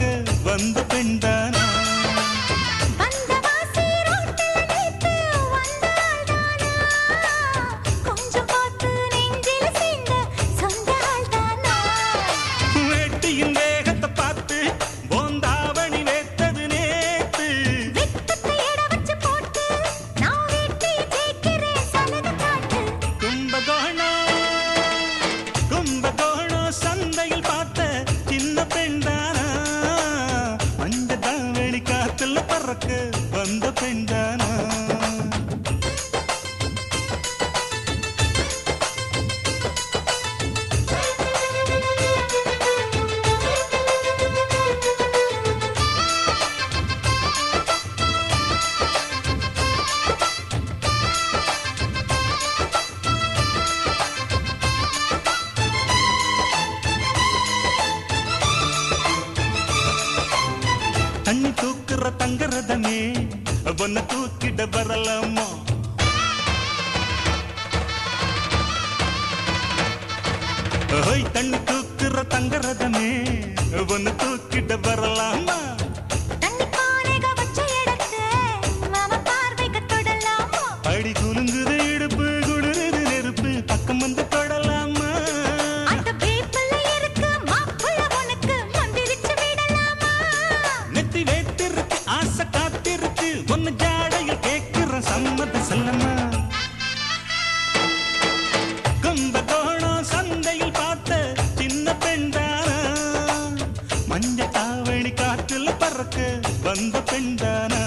பறக்க வந்த பெண்தானா? பறக்க வந்த பெண்தானா? தண்ணி தூக்குற தங்கரதமே ஒன்ன தூக்கிட வரலாமா? தண்ணி தூக்குற தங்கரதமே ஒன்ன தூக்கிட வரலாமா? அடி குலுங்குது இடுப்பு குளிருது நெருப்பு பக்கம் வந்து தொடலாமா? நெத்தி வேத்திருக்கு ஆசை காத்திருக்கு ஒன்னு ஜாடையில் கேட்கிற சம்மத செல்லமா? கும்பகோணம் சந்தையில் பார்த்த சின்ன பெண்தானா? மஞ்ச தாவணி காற்றுல பறக்க வந்த பெண்தானா?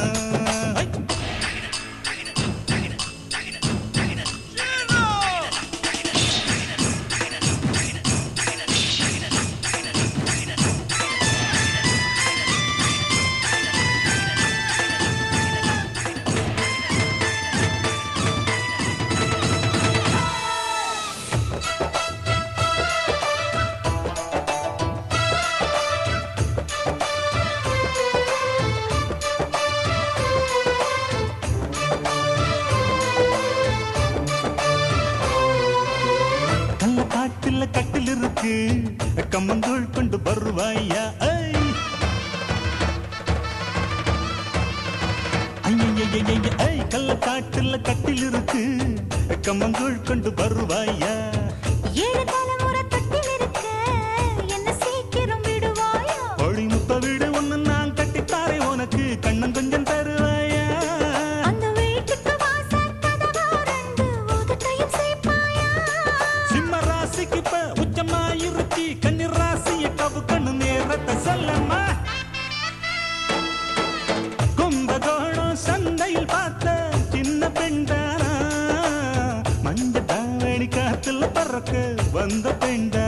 காட்டுல கட்டில் இருக்கு கம்மங்கூழ் கொண்டு வருவாயா? கள்ள காட்டுல கட்டில் இருக்கு கம்மங்கூழ் கொண்டு வருவாயா? 7 தலைமுறை தொட்டில் இருக்கு என்ன சீக்கிரம் விடுவாயா? ஒளி முப்ப வீடு ஒண்ணு நான் கட்டித்தாரே உனக்கு கண்ணம் கொஞ்சம் தருவாயா? அந்த வீட்டுக்கு வாசல் கதவு ரெண்டு உதட்டையும் சேர்ப்பாயா? சிம்ம ராசிக்கு இப்ப உச்சமா இருச்சி கன்னி ராசிய கவு கண்ணு நேரத்தை சொல்லம்மா? கும்பகோணம் சந்தையில் பார்த்த சின்ன பெண்தானா? மஞ்ச தாவணி காத்துல பறக்க வந்த பெண்தானா?